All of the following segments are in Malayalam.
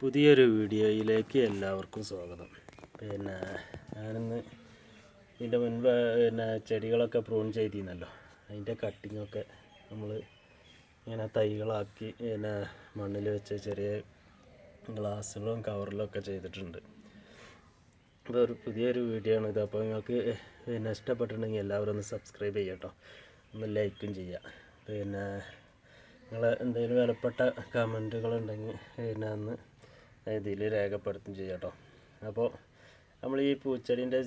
പുതിയൊരു വീഡിയോയിലേക്ക് എല്ലാവർക്കും സ്വാഗതം. ഞാനിന്ന് ഇതിൻ്റെ മുൻപ് ചെടികളൊക്കെ പ്രൂൺ ചെയ്തിരുന്നല്ലോ, അതിൻ്റെ കട്ടിങ്ങൊക്കെ നമ്മൾ ഇങ്ങനെ തൈകളാക്കി മണ്ണിൽ വെച്ച് ചെറിയ ഗ്ലാസ്സുകളും കവറിലൊക്കെ ചെയ്തിട്ടുണ്ട്. അപ്പോൾ ഒരു പുതിയൊരു വീഡിയോ ആണിത്. അപ്പോൾ നിങ്ങൾക്ക് ഇഷ്ടപ്പെട്ടിട്ടുണ്ടെങ്കിൽ എല്ലാവരും ഒന്ന് സബ്സ്ക്രൈബ് ചെയ്യട്ടോ, ഒന്ന് ലൈക്കും ചെയ്യുക. നിങ്ങൾ എന്തെങ്കിലും വിലപ്പെട്ട കമൻറ്റുകളുണ്ടെങ്കിൽ അന്ന് ഇതിൽ രേഖപ്പെടുത്തും ചെയ്യാട്ടോ. അപ്പോൾ നമ്മൾ ഈ പൂച്ചെടീൻ്റെ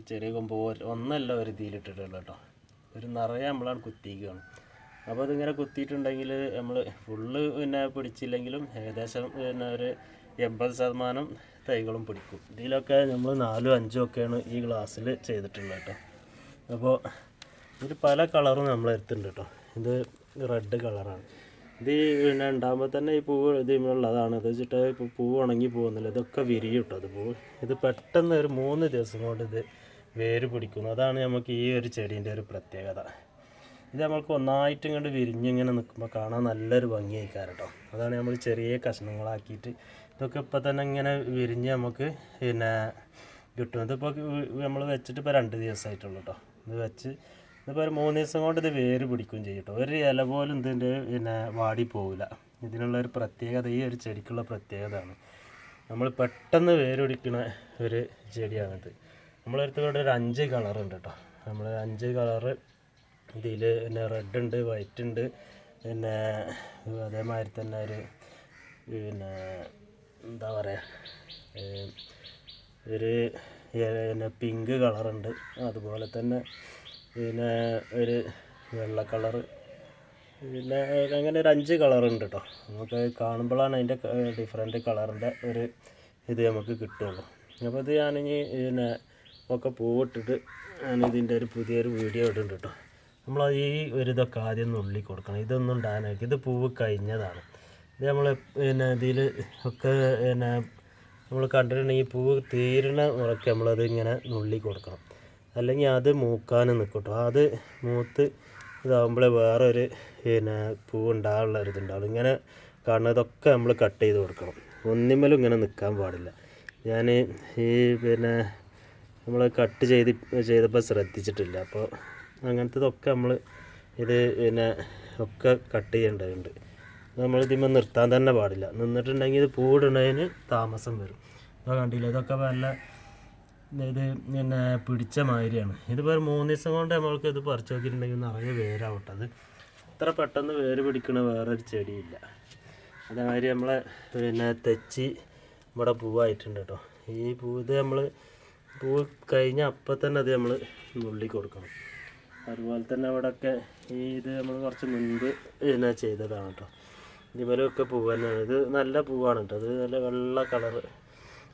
ചെറിയ കൊമ്പ് ഒന്നല്ല ഒരു ഇതിലിട്ടിട്ടുള്ളൂ കേട്ടോ, ഒരു നിറയെ നമ്മളാണ് കുത്തിക്കുകയാണ്. അപ്പോൾ അതിങ്ങനെ കുത്തിയിട്ടുണ്ടെങ്കിൽ നമ്മൾ ഫുള്ള് പിടിച്ചില്ലെങ്കിലും ഏകദേശം ഒരു 80% തൈകളും പിടിക്കും. ഇതിലൊക്കെ നമ്മൾ 4ഉം 5ഉം ഒക്കെയാണ് ഈ ഗ്ലാസ്സിൽ ചെയ്തിട്ടുള്ളത് കേട്ടോ. അപ്പോൾ ഇതിൽ പല കളറും നമ്മൾ എടുത്തിട്ടുണ്ട് കേട്ടോ. ഇത് റെഡ് കളറാണ്. ഇത് ഉണ്ടാകുമ്പോൾ തന്നെ ഈ പൂവ് ഇതിനുള്ളതാണ്. അത് വെച്ചിട്ട് ഇപ്പോൾ പൂവ് ഉണങ്ങി പോകുന്നില്ല, ഇതൊക്കെ വിരിയും കേട്ടോ. അത് പൂവ് ഇത് പെട്ടെന്ന് ഒരു 3 ദിവസം കൊണ്ട് ഇത് വേര് പിടിക്കുന്നു. അതാണ് നമുക്ക് ഈ ഒരു ചെടീൻ്റെ ഒരു പ്രത്യേകത. ഇത് നമ്മൾക്ക് ഒന്നായിട്ടും കണ്ട് വിരിഞ്ഞിങ്ങനെ നിൽക്കുമ്പോൾ കാണാൻ നല്ലൊരു ഭംഗിയായിക്കാരം കേട്ടോ. അതാണ് നമ്മൾ ചെറിയ കഷ്ണങ്ങളാക്കിയിട്ട് ഇതൊക്കെ ഇപ്പം തന്നെ ഇങ്ങനെ വിരിഞ്ഞ് നമുക്ക് കിട്ടും. ഇതിപ്പോൾ നമ്മൾ വെച്ചിട്ട് ഇപ്പോൾ 2 ദിവസമായിട്ടുള്ളൂ കേട്ടോ. ഇത് വെച്ച് ഇതിപ്പോൾ ഒരു 3 ദിവസം കൊണ്ട് ഇത് വേര് പിടിക്കുകയും ചെയ്യും കേട്ടോ. ഒരു ഇല പോലും ഇതിൻ്റെ വാടി പോവില്ല. ഇതിനുള്ളൊരു പ്രത്യേകത, ഈ ഒരു ചെടിക്കുള്ള പ്രത്യേകതയാണ്. നമ്മൾ പെട്ടെന്ന് വേര് പിടിക്കുന്ന ഒരു ചെടിയാണിത്. നമ്മളടുത്ത് ഇവിടെ ഒരു 5 കളറുണ്ട് കേട്ടോ. നമ്മൾ 5 കളറ് ഇതിൽ റെഡ് ഉണ്ട്, വൈറ്റ് ഉണ്ട്, അതേമാതിരി തന്നെ ഒരു എന്താ പറയുക, ഒരു പിങ്ക് കളറുണ്ട്. അതുപോലെ തന്നെ ഒരു വെള്ള കളറ്, അങ്ങനെ ഒരു 5 കളറുണ്ട് കേട്ടോ. നമുക്ക് കാണുമ്പോഴാണ് അതിൻ്റെ ഡിഫറെൻറ്റ് കളറിൻ്റെ ഒരു ഇത് നമുക്ക് കിട്ടുള്ളൂ. അപ്പോൾ ഇത് ഞാനിനി ഒക്കെ പൂവിട്ടിട്ട് ഞാനിതിൻ്റെ ഒരു പുതിയൊരു വീഡിയോ ഇടുന്നുണ്ട് കേട്ടോ. നമ്മൾ ഈ ഒരു ഇതൊക്കെ ആദ്യം നുള്ളി കൊടുക്കണം. ഇതൊന്നും ഉണ്ടാകാനായിരിക്കും, ഇത് പൂവ് കഴിഞ്ഞതാണ്. ഇത് നമ്മൾ ഇതിൽ ഒക്കെ നമ്മൾ കണ്ടിട്ടുണ്ടെങ്കിൽ പൂവ് തീരണ മുറയ്ക്ക് നമ്മളത് ഇങ്ങനെ നുള്ളി കൊടുക്കണം, അല്ലെങ്കിൽ അത് മൂക്കാനും നിൽക്കും കേട്ടോ. അത് മൂത്ത് ഇതാകുമ്പോഴേ വേറൊരു പൂവ് ഉണ്ടാകാനുള്ള ഒരു ഇതുണ്ടാവും. ഇങ്ങനെ കാണുന്നതൊക്കെ നമ്മൾ കട്ട് ചെയ്ത് കൊടുക്കണം, ഒന്നിന്മേലും ഇങ്ങനെ നിൽക്കാൻ പാടില്ല. ഞാൻ ഈ നമ്മൾ കട്ട് ചെയ്തപ്പോൾ ശ്രദ്ധിച്ചിട്ടില്ല. അപ്പോൾ അങ്ങനത്തതൊക്കെ നമ്മൾ ഇത് ഒക്കെ കട്ട് ചെയ്യേണ്ടതുണ്ട്. നമ്മൾ ഇതിന്മേൽ നിർത്താൻ തന്നെ പാടില്ല. നിന്നിട്ടുണ്ടെങ്കിൽ ഇത് പൂവിടുന്നതിന് താമസം വരും. അപ്പോൾ കണ്ടില്ല, ഇതൊക്കെ നല്ല ഇത് പിടിച്ച മാതിരിയാണ്. ഇതിപ്പോൾ ഒരു 3 ദിവസം കൊണ്ട് നമ്മൾക്ക് ഇത് പറിച്ച് നോക്കിയിട്ടുണ്ടെങ്കിൽ നിറയെ വേരാവട്ടെ. അത് ഇത്ര പെട്ടെന്ന് വേര് പിടിക്കണ വേറൊരു ചെടിയില്ല. അതേമാതിരി നമ്മളെ തെച്ചി ഇവിടെ പൂവായിട്ടുണ്ട് കേട്ടോ. ഈ ഇത് നമ്മൾ പൂവ് കഴിഞ്ഞ അപ്പം തന്നെ അത് നമ്മൾ നുള്ളി കൊടുക്കണം. അതുപോലെ തന്നെ അവിടെയൊക്കെ ഇത് നമ്മൾ കുറച്ച് മുൻപ് ചെയ്തതാണ് കേട്ടോ. ഇതിമേലൊക്കെ പൂവ് തന്നെയാണ്. ഇത് നല്ല പൂവാണ് കേട്ടോ. അത് നല്ല വെള്ള കളറ്,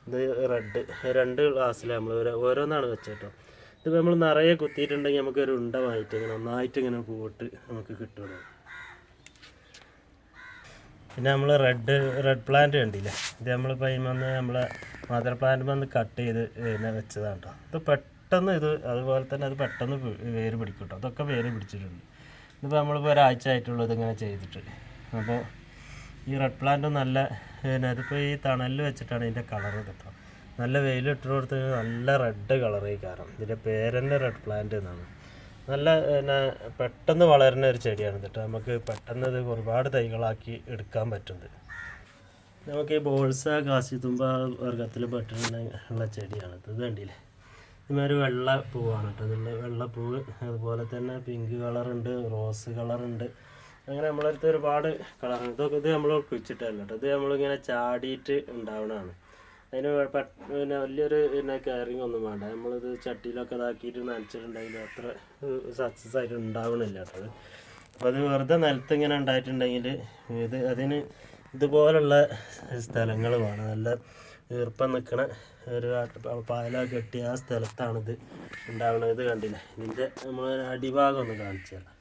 ഇത് റെഡ്. 2 ഗ്ലാസ്സിൽ നമ്മൾ ഓരോന്നാണ് വെച്ചത് കേട്ടോ. ഇതിപ്പോൾ നമ്മൾ നിറയെ കുത്തിയിട്ടുണ്ടെങ്കിൽ നമുക്കൊരു ഉണ്ടമായിട്ട് ഇങ്ങനെ ഒന്നായിട്ട് ഇങ്ങനെ പൂവിട്ട് നമുക്ക് കിട്ടുള്ളൂ. പിന്നെ നമ്മൾ റെഡ് പ്ലാന്റ് കണ്ടില്ലേ, ഇത് നമ്മളിപ്പോൾ അതിൽ നമ്മളെ മദർ പ്ലാന്റ് വന്ന് കട്ട് ചെയ്ത് വെച്ചതാണ് കേട്ടോ. ഇത് പെട്ടെന്ന് അതുപോലെ തന്നെ അത് പെട്ടെന്ന് വേര് പിടിക്കും കേട്ടോ. അതൊക്കെ വേര് പിടിച്ചിട്ടുണ്ട്. ഇതിപ്പോൾ നമ്മളിപ്പോൾ ഒരാഴ്ച ആയിട്ടുള്ളൂ ഇതിങ്ങനെ ചെയ്തിട്ട്. അപ്പോൾ ഈ റെഡ് പ്ലാന്റ് നല്ല അതിപ്പോൾ ഈ തണലിൽ വെച്ചിട്ടാണ് ഇതിൻ്റെ കളർ കിട്ടുക. നല്ല വെയിലിട്ട് കൊടുത്ത് നല്ല റെഡ് കളറായി. കാരണം ഇതിൻ്റെ പേര് തന്നെ റെഡ് പ്ലാന്റ് എന്നാണ്. നല്ല പെട്ടെന്ന് വളരുന്ന ഒരു ചെടിയാണ് കേട്ടോ. നമുക്ക് പെട്ടെന്ന് ഇത് ഒരുപാട് തൈകളാക്കി എടുക്കാൻ പറ്റുന്നത്. നമുക്ക് ഈ ബോൾസ കാശിത്തുമ്പ വർഗത്തിൽ പെട്ടിട്ടുള്ള ചെടിയാണ് ഇത്. കണ്ടില്ലേ, ഇതൊരു വെള്ള പൂവാണ് കേട്ടോ. ഇതിൻ്റെ വെള്ളപ്പൂവ്, അതുപോലെ തന്നെ പിങ്ക് കളറുണ്ട്, റോസ് കളറുണ്ട്, അങ്ങനെ നമ്മളടുത്ത് ഒരുപാട് കളറുണ്ട്. ഇതൊക്കെ ഇത് നമ്മൾ കുഴിച്ചിട്ടല്ല കേട്ടോ. ഇത് നമ്മളിങ്ങനെ ചാടിയിട്ട് ഉണ്ടാവണതാണ്. അതിന് വലിയൊരു കെയറിങ് ഒന്നും വേണ്ട. നമ്മളിത് ചട്ടിയിലൊക്കെ ഇതാക്കിയിട്ട് നനച്ചിട്ടുണ്ടെങ്കിൽ അത്ര സക്സസ് ആയിട്ട് ഉണ്ടാവണില്ല കേട്ടോ. അപ്പോൾ അത് വെറുതെ നിലത്ത് ഇങ്ങനെ ഉണ്ടായിട്ടുണ്ടെങ്കിൽ അതിന് ഇതുപോലുള്ള സ്ഥലങ്ങൾ വേണം. നല്ല ഈർപ്പം നിൽക്കണ ഒരു പായല കെട്ടിയ ആ സ്ഥലത്താണിത് ഉണ്ടാവുന്നത്. ഇത് കണ്ടില്ലേ, ഇതിൻ്റെ നമ്മൾ അടിഭാഗം ഒന്ന് കാണിച്ചു തരാം.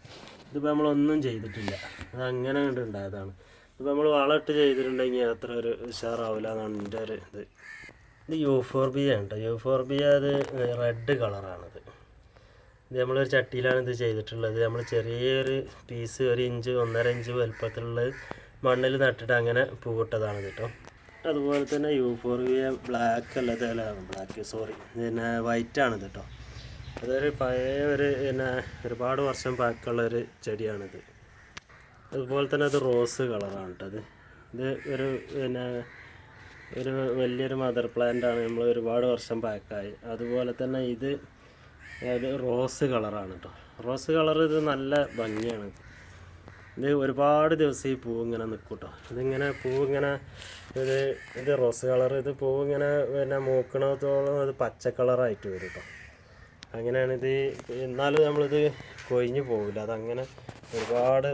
ഇതിപ്പോൾ നമ്മളൊന്നും ചെയ്തിട്ടില്ല, അതങ്ങനെ കണ്ട് ഉണ്ടായതാണ്. ഇപ്പോൾ നമ്മൾ വളമിട്ട് ചെയ്തിട്ടുണ്ടെങ്കിൽ അത്ര ഒരു ഉഷാറാവില്ല എന്നാണ് എൻ്റെ ഒരു ഇത്. ഇത് യൂഫോർബിയ ഉണ്ട്. യൂഫോർബിയ അത് റെഡ് കളറാണിത്. ഇത് നമ്മളൊരു ചട്ടിയിലാണ് ഇത് ചെയ്തിട്ടുള്ളത്. നമ്മൾ ചെറിയൊരു പീസ് 1 ഇഞ്ച് 1.5 ഇഞ്ച് വലുപ്പത്തിലുള്ള മണ്ണിൽ നട്ടിട്ട് അങ്ങനെ പൂവിട്ടതാണ് കേട്ടോ. അതുപോലെ തന്നെ യൂഫോർബിയ ബ്ലാക്ക് അല്ലാതെ പിന്നെ വൈറ്റാണിത് കേട്ടോ. അതൊരു പഴയ പിന്നെ ഒരുപാട് വർഷം പഴക്കമുള്ളൊരു ചെടിയാണിത്. അതുപോലെ തന്നെ അത് റോസ് കളറാണ് കേട്ടോ. ഇത് പിന്നെ ഒരു വലിയൊരു മദർ പ്ലാന്റാണ്, നമ്മൾ ഒരുപാട് വർഷം പഴക്കമായി. അതുപോലെ തന്നെ ഇത് റോസ് കളറാണ് കേട്ടോ. റോസ് കളർ ഇത് നല്ല ഭംഗിയാണ്. ഇത് ഒരുപാട് ദിവസം ഈ പൂവ് ഇങ്ങനെ നിൽക്കും കേട്ടോ. ഇതിങ്ങനെ പൂവ് ഇങ്ങനെ ഇത് റോസ് കളർ, ഇത് പൂവ് ഇങ്ങനെ പിന്നെ മൂക്കണത്തോളം അത് പച്ച കളറായിട്ട് വരും കേട്ടോ. അങ്ങനെയാണിത്. എന്നാലും നമ്മളിത് കൊഴിഞ്ഞു പോകില്ല. അതങ്ങനെ ഒരുപാട്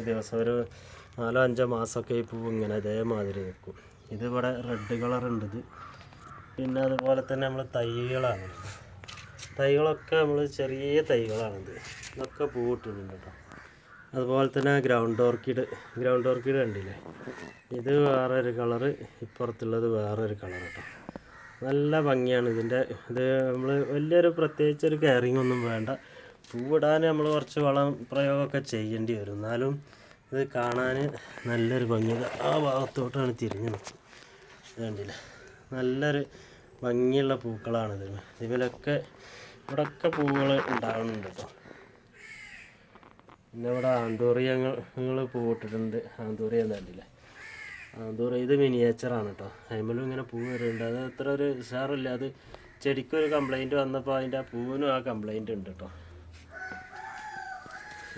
ദിവസം, ഒരു 4-5 മാസമൊക്കെ ഈ പൂവ് ഇങ്ങനെ ഇതേമാതിരി നിൽക്കും. ഇതിവിടെ റെഡ് കളറുണ്ട് ഇത്. പിന്നെ അതുപോലെ തന്നെ നമ്മൾ തൈകളൊക്കെ നമ്മൾ ചെറിയ തൈകളാണിത്. ഇതൊക്കെ പൂവിട്ടിട്ടുണ്ട് കേട്ടോ. അതുപോലെ തന്നെ ഗ്രൗണ്ട് ഓർക്കിഡ് കണ്ടില്ലേ, ഇത് വേറൊരു കളറ്, ഇപ്പുറത്തുള്ളത് വേറൊരു കളർ കേട്ടോ. നല്ല ഭംഗിയാണ് ഇതിൻ്റെ. ഇത് നമ്മൾ വലിയൊരു പ്രത്യേകിച്ചൊരു കെയറിങ് ഒന്നും വേണ്ട. പൂവിടാൻ നമ്മൾ കുറച്ച് വളം പ്രയോഗമൊക്കെ ചെയ്യേണ്ടി വരും. എന്നാലും ഇത് കാണാൻ നല്ലൊരു ഭംഗി. ആ ഭാഗത്തോട്ടാണ് തിരിഞ്ഞു നിൽക്കുന്നത്, കണ്ടില്ലേ. നല്ലൊരു ഭംഗിയുള്ള പൂക്കളാണിത്. ഇവിടെയൊക്കെ പൂവുകൾ ഉണ്ടാകുന്നുണ്ട് കേട്ടോ. പിന്നെ ഇവിടെ ആന്തൂറിയങ്ങൾ പൂവിട്ടിട്ടുണ്ട്. ആന്തൂറിയ കണ്ടില്ലേ, ആന്തൂറിയ ഇത് മിനിയേച്ചറാണ് കേട്ടോ. അതിമേലും ഇങ്ങനെ പൂവ് വരുന്നുണ്ട്. അത് അത്ര ഒരു ഉഷാറില്ല. അത് ചെടിക്കൊരു കംപ്ലൈൻറ്റ് വന്നപ്പോൾ അതിൻ്റെ ആ പൂവിനും ആ കംപ്ലൈൻറ്റ് ഉണ്ട് കേട്ടോ.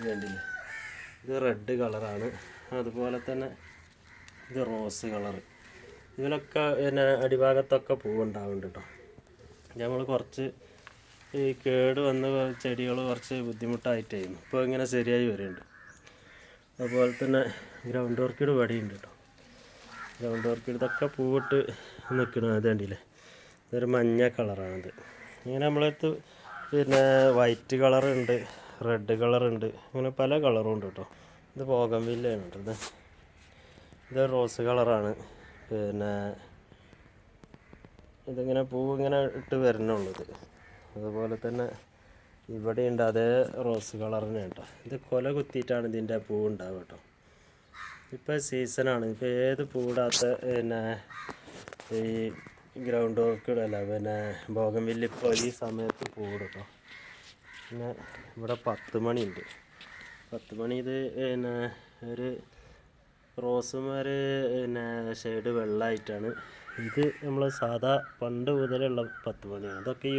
കണ്ടില്ലേ, ഇത് റെഡ് കളറാണ്. അതുപോലെ തന്നെ ഇത് റോസ് കളറ്. ഇതിലൊക്കെ പിന്നെ അടിഭാഗത്തൊക്കെ പൂവുണ്ടാവുന്നുണ്ട് കേട്ടോ. നമ്മൾ കുറച്ച് ഈ കേട് വന്ന ചെടികൾ കുറച്ച് ബുദ്ധിമുട്ടായിട്ടായിരുന്നു. ഇപ്പോൾ ഇങ്ങനെ ശരിയായി വരുന്നുണ്ട്. അതുപോലെ തന്നെ ഗ്രൗണ്ട് ഓർക്കിഡ് വടിയുണ്ട് കേട്ടോ. ഗ്രൗണ്ട് ഓർക്കിഡ് ഇതൊക്കെ പൂവിട്ട് നിൽക്കണം. അത് കണ്ടില്ലേ, ഇതൊരു മഞ്ഞ കളറാണിത്. ഇങ്ങനെ നമ്മളടുത്ത് പിന്നെ വൈറ്റ് കളറുണ്ട്, റെഡ് കളറുണ്ട്, അങ്ങനെ പല കളറും ഉണ്ട് കേട്ടോ. ഇത് ബോഗൺവില്ലയാണ് കേട്ടോ. ഇത് റോസ് കളറാണ്. പിന്നെ ഇതിങ്ങനെ പൂവ് ഇങ്ങനെ ഇട്ട് വരണുള്ളത്. അതുപോലെ തന്നെ ഇവിടെയുണ്ട് അതേ റോസ് കളറിന് കേട്ടോ. ഇത് കൊല കുത്തിയിട്ടാണ് ഇതിൻ്റെ പൂവ് ഉണ്ടാവുക കേട്ടോ. ഇപ്പോൾ സീസണാണ്. ഇപ്പോൾ ഏത് പൂവിടാത്ത പിന്നെ ഈ ഗ്രൗണ്ട് ഓർക്കിഡ് അല്ല പിന്നെ ബോഗൺവില്ല ഇപ്പോൾ ഈ സമയത്ത് പൂവിടും കേട്ടോ. പിന്നെ ഇവിടെ 10 മണിയുണ്ട്. 10 മണി ഇത് പിന്നെ ഒരു റോസുമാര് പിന്നെ ഷെയ്ഡ് വെള്ളമായിട്ടാണ്. ഇത് നമ്മൾ സാധാ പണ്ട് മുതലുള്ള 10 മണിയാണ്. അതൊക്കെ ഈ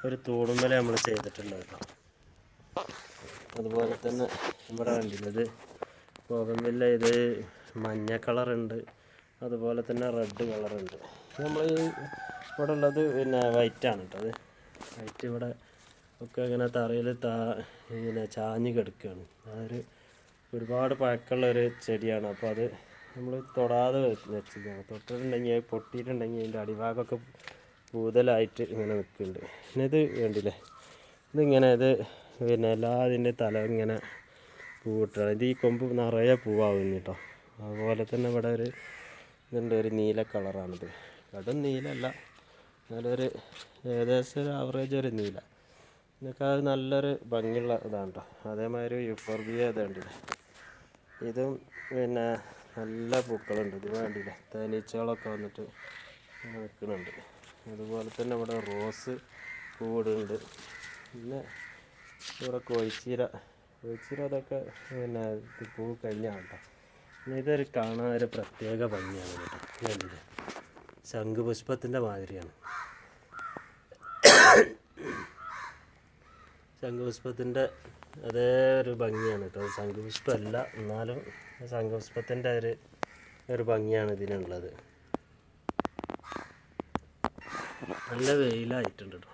ഒരു തൂണുമ്മൽ നമ്മൾ ചെയ്തിട്ടുള്ളത് കേട്ടോ. അതുപോലെ തന്നെ ഇവിടെ കണ്ടില്ലത് ബോഗൺവില്ല, ഇത് മഞ്ഞ കളറുണ്ട്, അതുപോലെ തന്നെ റെഡ് കളറുണ്ട്. നമ്മൾ ഇവിടെ ഉള്ളത് പിന്നെ വൈറ്റാണ് കേട്ടോ. അത് വൈറ്റ് ഇവിടെ ഒക്കെ ഇങ്ങനെ തറയിൽ ഇങ്ങനെ ചാഞ്ഞ് കിടക്കുകയാണ്. അതൊരു ഒരുപാട് പഴക്കമുള്ളൊരു ചെടിയാണ്. അപ്പോൾ അത് നമ്മൾ തൊടാതെ വെച്ചതാണ്. തൊട്ടിട്ടുണ്ടെങ്കിൽ പൊട്ടിയിട്ടുണ്ടെങ്കിൽ അതിൻ്റെ അടിഭാഗമൊക്കെ കൂടുതലായിട്ട് ഇങ്ങനെ നിൽക്കുന്നുണ്ട്. പിന്നെ ഇത് കണ്ടില്ലേ, ഇതിങ്ങനെ പിന്നെ ഇതിൻ്റെ തല ഇങ്ങനെ പൂവിട്ടാണ്. ഇത് ഈ കൊമ്പ് നിറയെ പൂവാകും കേട്ടോ. അതുപോലെ തന്നെ ഇവിടെ ഇതുണ്ട്, ഒരു നീല കളറാണിത്. കടും നീലല്ല, നല്ലൊരു ഏകദേശം ഒരു ആവറേജ് ഒരു നീല. ഇതൊക്കെ അത് നല്ലൊരു ഭംഗിയുള്ള ഇതാണ് കേട്ടോ. അതേമാതിരി യൂഫോർബിയ ഇത് കണ്ടില്ലേ, ഇതും പിന്നെ നല്ല പൂക്കളുണ്ട്. ഇത് വേണ്ടിയില്ല, തേനീച്ചകളൊക്കെ വന്നിട്ട് നിൽക്കുന്നുണ്ട്. അതുപോലെ തന്നെ ഇവിടെ റോസ് പൂവിടുന്നുണ്ട്. പിന്നെ ഇവിടെ കോഴിച്ചീര അതൊക്കെ പിന്നെ പൂ കഴിഞ്ഞാണ് കേട്ടോ. പിന്നെ ഇതൊരു കാണാൻ ഒരു പ്രത്യേക ഭംഗിയാണ് കേട്ടോ. വേണ്ടിയില്ല, ശംഖുപുഷ്പത്തിൻ്റെ മാതിരിയാണ്. ശംഖുപുഷ്പത്തിൻ്റെ അതേ ഒരു ഭംഗിയാണ് കേട്ടോ. ശംഖുപുഷ്പമല്ല, എന്നാലും ശംഖുപുഷ്പത്തിൻ്റെ ഒരു ഭംഗിയാണ് ഇതിനുള്ളത്. നല്ല വെയിലായിട്ടുണ്ട് കേട്ടോ.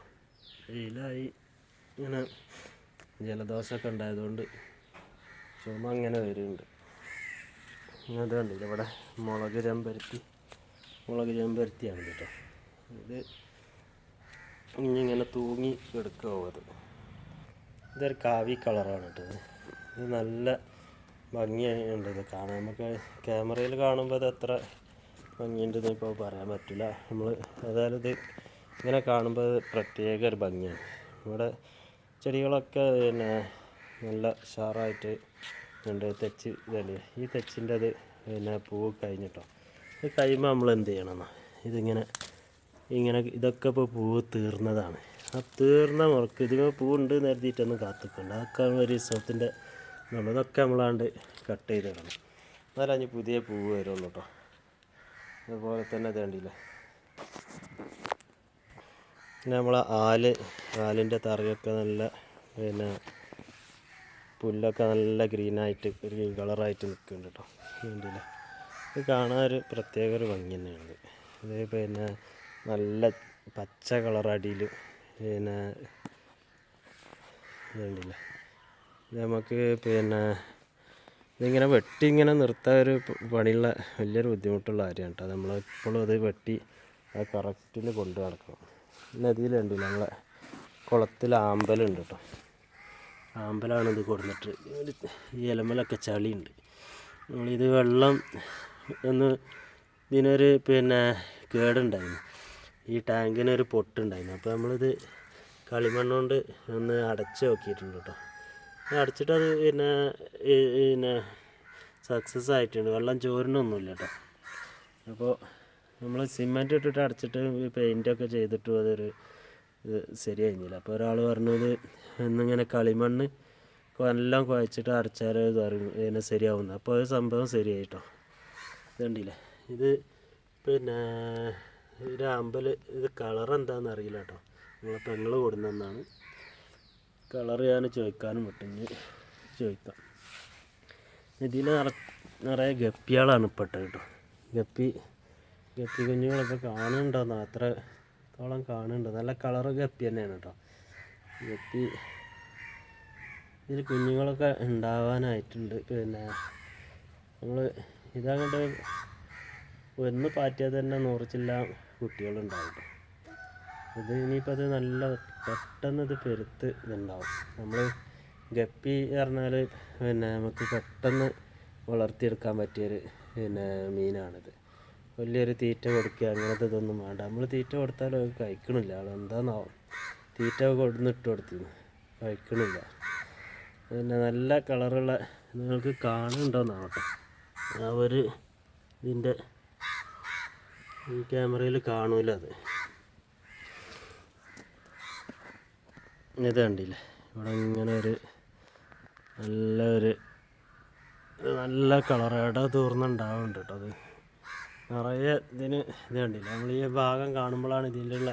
വെയിലായി ഇങ്ങനെ ജലദോഷമൊക്കെ ഉണ്ടായതുകൊണ്ട് ചുമ അങ്ങനെ വരുന്നുണ്ട്. അത് കണ്ടില്ല, ഇവിടെ മുളക് ചെമ്പരത്തിയാണ് കേട്ടോ. ഇത് ഇങ്ങനെ തൂങ്ങി കിടക്കാവും. ഇതൊരു കാവി കളറാണ് കേട്ടോ. ഇത് നല്ല ഭംഗിയുണ്ട് ഇത് കാണാൻ. നമുക്ക് ക്യാമറയിൽ കാണുമ്പോൾ അത് എത്ര ഭംഗിയുണ്ടെന്ന് ഇപ്പോൾ പറയാൻ പറ്റില്ല. നമ്മൾ ഏതായാലും ഇത് ഇങ്ങനെ കാണുമ്പോൾ അത് പ്രത്യേക ഒരു ഭംഗിയാണ്. ഇവിടെ ചെടികളൊക്കെ പിന്നെ നല്ല ഉഷാറായിട്ട് ഉണ്ട്. ഇതുണ്ട്, ഈ തെച്ചിൻ്റെ അത് പിന്നെ പൂവ് കഴിഞ്ഞിട്ടോ. ഇത് കഴിയുമ്പോൾ നമ്മൾ എന്ത് ചെയ്യണമെന്നോ ഇതിങ്ങനെ ഇതൊക്കെ ഇപ്പോൾ പൂവ് തീർന്നതാണ്. ആ തീർന്ന മുറക്ക് ഇതിപ്പോൾ പൂവുണ്ട് നേരത്തിയിട്ടൊന്നും കാത്തിക്കണ്ട. അതൊക്കെ ഒരു ദിവസത്തിൻ്റെ ഇതൊക്കെ നമ്മളാണ്ട് കട്ട് ചെയ്തിടണം. എന്നാലും അതിന് പുതിയ പൂവ് വരുള്ളൂ കേട്ടോ. അതുപോലെ തന്നെ വേണ്ടിയില്ല. പിന്നെ നമ്മളെ ആലിൻ്റെ തറയൊക്കെ നല്ല പുല്ലൊക്കെ നല്ല ഗ്രീൻ കളറായിട്ട് നിൽക്കുന്നുണ്ട് കേട്ടോ. വേണ്ടിയില്ല. ഇത് കാണാൻ ഒരു പ്രത്യേക ഒരു ഭംഗി തന്നെയാണ്. ഇത് നല്ല പച്ച കളറടിയിൽ വേണ്ടിയില്ല. ഇത് നമുക്ക് ഇതിങ്ങനെ വെട്ടി ഇങ്ങനെ നിർത്താൻ ഒരു പണിയുള്ള വലിയൊരു ബുദ്ധിമുട്ടുള്ള കാര്യമാണ് കേട്ടോ. നമ്മളെപ്പോഴും അത് വെട്ടി അത് കറക്റ്റിൽ കൊണ്ട് നടക്കണം. പിന്നെ അതിൽ കണ്ടില്ല നമ്മളെ കുളത്തിൽ ആമ്പലുണ്ട് കേട്ടോ. ആമ്പലാണ് ഇത് കൊടുത്തിട്ട് ഈ ഇലമലൊക്കെ ചളിയുണ്ട്. നമ്മളിത് വെള്ളം ഇതിനൊരു കേടുണ്ടായിരുന്നു. ഈ ടാങ്കിനൊരു പൊട്ടുണ്ടായിരുന്നു. അപ്പോൾ നമ്മളിത് കളിമണ്ണ് കൊണ്ട് ഒന്ന് അടച്ച് നോക്കിയിട്ടുണ്ട് കേട്ടോ. അടച്ചിട്ട് അത് സക്സസ് ആയിട്ടുണ്ട്. വെള്ളം ചോരിനൊന്നുമില്ല കേട്ടോ. അപ്പോൾ നമ്മൾ സിമെൻറ്റ് ഇട്ടിട്ട് അടച്ചിട്ട് പെയിൻറ്റൊക്കെ ചെയ്തിട്ടും അതൊരു ശരിയായിരുന്നില്ല. അപ്പോൾ ഒരാൾ പറഞ്ഞത് എന്നിങ്ങനെ കളിമണ്ണ് എല്ലാം കുഴച്ചിട്ട് അടച്ചാൽ ശരിയാവുന്നത്. അപ്പോൾ അത് സംഭവം ശരിയായി കേട്ടോ. ഇത് കണ്ടില്ലേ, ഇത് ഒരു അമ്പൽ. ഇത് കളർ എന്താണെന്ന് അറിയില്ല കേട്ടോ. നമ്മളെ പെങ്ങൾ കൊടുന്നതാണ്. കളർ ഞാൻ ചോദിക്കാനും പറ്റും, ചോദിക്കാം. ഇതിൽ നിറയെ ഗപ്പികളാണ് ഇപ്പോഴത്തെ കേട്ടോ. ഗപ്പി കുഞ്ഞുങ്ങളൊക്കെ കാണുന്നുണ്ടോയെന്നോ അത്രത്തോളം കാണുന്നുണ്ടോ. നല്ല കളറ് ഗപ്പി തന്നെയാണ് കേട്ടോ. ഗപ്പി ഇതിൽ കുഞ്ഞുങ്ങളൊക്കെ ഉണ്ടാവാനായിട്ടുണ്ട്. നമ്മൾ ഇതങ്ങോട്ട് ഒന്ന് പാറ്റിയാൽ തന്നെ 100 ചില്ല കുട്ടികളുണ്ടാവും. ഇത് ഇനിയിപ്പോൾ അത് നല്ല പെട്ടെന്ന് ഇത് പെരുത്ത് ഇതുണ്ടാവും. നമ്മൾ ഗപ്പി പറഞ്ഞാൽ നമുക്ക് പെട്ടെന്ന് വളർത്തിയെടുക്കാൻ പറ്റിയൊരു മീനാണിത്. വലിയൊരു തീറ്റ കൊടുക്കുക അങ്ങനത്തെ ഇതൊന്നും വേണ്ട. നമ്മൾ തീറ്റ കൊടുത്താലും അത് കഴിക്കണില്ല. അതെന്താണെന്നാവും, തീറ്റ കൊടുന്നിട്ട് കൊടുത്തിരുന്നു, കഴിക്കണില്ല. നല്ല കളറുള്ള നിങ്ങൾക്ക് കാണുന്നുണ്ടോയെന്നാവട്ടെ. ഇതിൻ്റെ ഈ ക്യാമറയിൽ കാണൂല. അത് ഇത് കണ്ടില്ലേ, ഇവിടെ ഇങ്ങനെ നല്ല കളർ ഇട തൂർന്നുണ്ടാവുന്നുണ്ട് കേട്ടോ. അത് നിറയെ ഇത് കണ്ടില്ല. നമ്മൾ ഈ ഭാഗം കാണുമ്പോഴാണ് ഇതിലുള്ള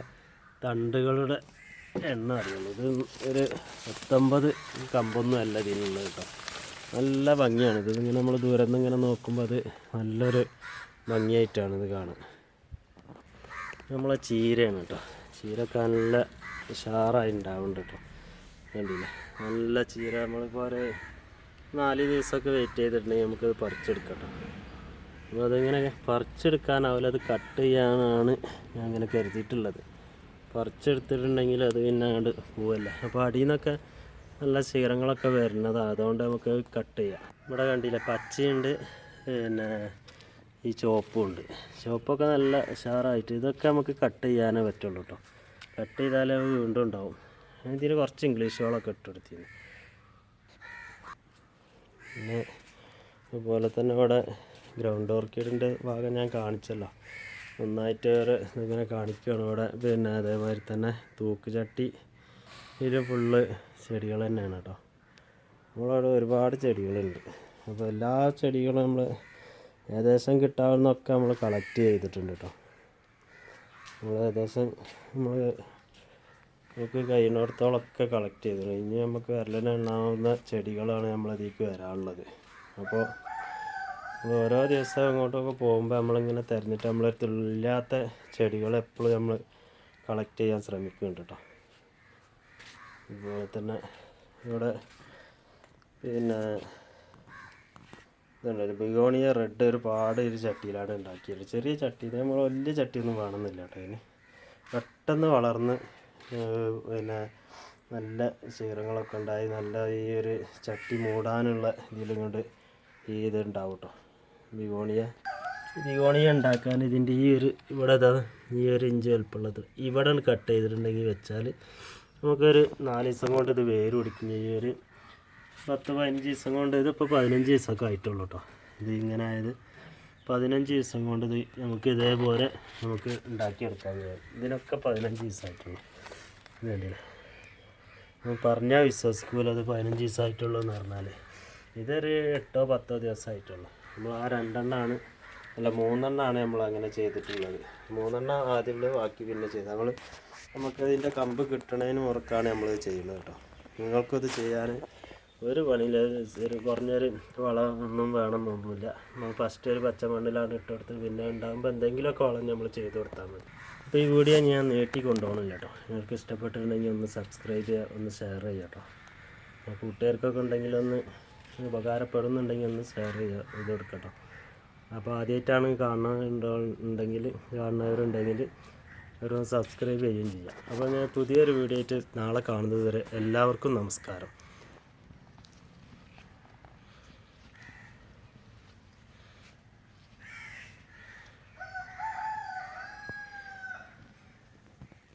തണ്ടുകളുടെ എണ്ണം അറിയുള്ളൂ. ഇത് ഒരു 19 കമ്പൊന്നും അല്ല ഇതിനുള്ളത് കേട്ടോ. നല്ല ഭംഗിയാണ് ഇത്. ഇങ്ങനെ നമ്മൾ ദൂരം നിന്ന് ഇങ്ങനെ നോക്കുമ്പോൾ അത് നല്ലൊരു ഭംഗിയായിട്ടാണ് ഇത് കാണുക. നമ്മളെ ചീരയാണ് കേട്ടോ. ചീരയൊക്കെ നല്ല ഉഷാറായി ഉണ്ടാവുന്നുണ്ട് കേട്ടോ. കണ്ടില്ലേ, നല്ല ചീര. നമ്മളിപ്പോൾ ഒരു 4 ദിവസമൊക്കെ വെയിറ്റ് ചെയ്തിട്ടുണ്ടെങ്കിൽ നമുക്കത് പറിച്ചെടുക്കാം കേട്ടോ. അപ്പോൾ അതിങ്ങനെ പറിച്ചെടുക്കാനാവില്ല, അത് കട്ട് ചെയ്യാനാണ് ഞാൻ അങ്ങനെ കരുതിയിട്ടുള്ളത്. പറിച്ചെടുത്തിട്ടുണ്ടെങ്കിൽ അത് പിന്നെ അങ്ങോട്ട് പോവല്ലേ. അപ്പോൾ അടിയിൽ നിന്നൊക്കെ നല്ല ശീലങ്ങളൊക്കെ വരുന്നതാണ്. അതുകൊണ്ട് നമുക്ക് കട്ട് ചെയ്യാം. ഇവിടെ കണ്ടില്ല, പച്ചയുണ്ട്, ഈ ചുവപ്പുണ്ട്. ചുവപ്പൊക്കെ നല്ല ഉഷാറായിട്ട് ഇതൊക്കെ നമുക്ക് കട്ട് ചെയ്യാനേ പറ്റുള്ളൂ കേട്ടോ. കട്ട് ചെയ്താലേ വീണ്ടും ഉണ്ടാവും. ഇതിന് കുറച്ച് ഇംഗ്ലീഷുകളൊക്കെ ഇട്ടെടുത്തിരുന്നു. പിന്നെ അതുപോലെ തന്നെ ഇവിടെ ഗ്രൗണ്ട് ഓർക്കിഡിൻ്റെ ഭാഗം ഞാൻ കാണിച്ചല്ലോ. ഒന്നായിട്ട് ഇങ്ങനെ കാണിക്കുകയാണ് ഇവിടെ. അതേമാതിരി തന്നെ തൂക്കുചട്ടി ഇത് ഫുള്ള് ചെടികൾ തന്നെയാണ് കേട്ടോ. നമ്മളവിടെ ഒരുപാട് ചെടികളുണ്ട്. അപ്പോൾ എല്ലാ ചെടികളും നമ്മൾ ഏകദേശം കിട്ടാവുന്നതൊക്കെ നമ്മൾ കളക്ട് ചെയ്തിട്ടുണ്ട് കേട്ടോ. നമ്മൾ ഏകദേശം നമുക്ക് കഴിയുന്നിടത്തോളമൊക്കെ കളക്ട് ചെയ്തിട്ടുണ്ട്. ഇനി നമുക്ക് വിരലിനെണ്ണാവുന്ന ചെടികളാണ് നമ്മളതിലേക്ക് വരാനുള്ളത്. അപ്പോൾ ഓരോ ദിവസം അങ്ങോട്ടൊക്കെ പോകുമ്പോൾ നമ്മളിങ്ങനെ തിരഞ്ഞിട്ട് നമ്മളടുത്തില്ലാത്ത ചെടികൾ എപ്പോഴും നമ്മൾ കളക്ട് ചെയ്യാൻ ശ്രമിക്കുന്നുണ്ട് കേട്ടോ. അതുപോലെ തന്നെ ഇവിടെ ഇതുണ്ട്, ബിഗോണിയ റെഡ് ഒരുപാട് ഒരു ചട്ടിയിലാണ് ഉണ്ടാക്കിയത്. ചെറിയ ചട്ടി, നമ്മൾ വലിയ ചട്ടിയൊന്നും വേണമെന്നില്ല കേട്ടോ. അതിന് പെട്ടെന്ന് വളർന്ന് നല്ല ശീലങ്ങളൊക്കെ ഉണ്ടായി നല്ല ഈ ഒരു ചട്ടി മൂടാനുള്ള ഇതിലും കൊണ്ട് ഇതുണ്ടാവും കേട്ടോ. ബിഗോണിയ ഉണ്ടാക്കാൻ ഇതിൻ്റെ ഇവിടെ ഈ ഒരു ഇഞ്ച് വലുപ്പമുള്ളത് ഇവിടെ കട്ട് ചെയ്തിട്ടുണ്ടെങ്കിൽ വെച്ചാൽ നമുക്കൊരു 4 ദിവസം കൊണ്ട് ഇത് വേര് പിടിക്കും. ഈ ഒരു 10-15 ദിവസം കൊണ്ട്, ഇതിപ്പോൾ 15 ദിവസമൊക്കെ ആയിട്ടുള്ളൂ കേട്ടോ. ഇത് ഇങ്ങനെ ആയത് 15 ദിവസം കൊണ്ട് ഇത് നമുക്ക് ഇതേപോലെ നമുക്ക് ഉണ്ടാക്കിയെടുക്കാൻ കഴിയും. ഇതിനൊക്കെ 15 ദിവസമായിട്ടുള്ളൂ. വേണ്ടിയില്ല പറഞ്ഞാൽ വിശ്വസിക്കൂല അത് 15 ദിവസമായിട്ടുള്ളൂ എന്ന് പറഞ്ഞാൽ. ഇതൊരു 8-10 ദിവസമായിട്ടുള്ളൂ. നമ്മൾ ആ 2 3 നമ്മൾ അങ്ങനെ ചെയ്തിട്ടുള്ളത്. 3 ആദ്യം ബാക്കി പിന്നെ ചെയ്ത് നമുക്കതിൻ്റെ കമ്പ് കിട്ടണതിന് മുറക്കാണ് നമ്മളിത് ചെയ്യുന്നത് കേട്ടോ. നിങ്ങൾക്കത് ചെയ്യാൻ ഒരു പണിയില്ല. ഒരു കുറഞ്ഞൊരു വളം ഒന്നും വേണമെന്നൊന്നുമില്ല. നമ്മൾ ഫസ്റ്റ് ഒരു പച്ചമണ്ണിലാണ് ഇട്ടുകൊടുത്ത് പിന്നെ ഉണ്ടാകുമ്പോൾ എന്തെങ്കിലുമൊക്കെ വളം നമ്മൾ ചെയ്ത് കൊടുത്താൽ മതി. അപ്പോൾ ഈ വീഡിയോ ഞാൻ നീട്ടി കൊണ്ടുപോകണില്ല കേട്ടോ. നിങ്ങൾക്ക് ഇഷ്ടപ്പെട്ടിട്ടുണ്ടെങ്കിൽ ഒന്ന് സബ്സ്ക്രൈബ് ചെയ്യുക, ഒന്ന് ഷെയർ ചെയ്യുക കേട്ടോ. അപ്പോൾ കൂട്ടുകാർക്കൊക്കെ ഉണ്ടെങ്കിൽ ഉപകാരപ്പെടുന്നുണ്ടെങ്കിൽ ഒന്ന് ഷെയർ ചെയ്ത് കൊടുക്കട്ടോ. അപ്പോൾ ആദ്യമായിട്ടാണ് കാണുന്നവരുണ്ടെങ്കിൽ ഒരു സബ്സ്ക്രൈബ് ചെയ്യുകയും ചെയ്യാം. അപ്പോൾ ഞാൻ പുതിയൊരു വീഡിയോ ആയിട്ട് നാളെ കാണുന്നത് വരെ എല്ലാവർക്കും നമസ്കാരം.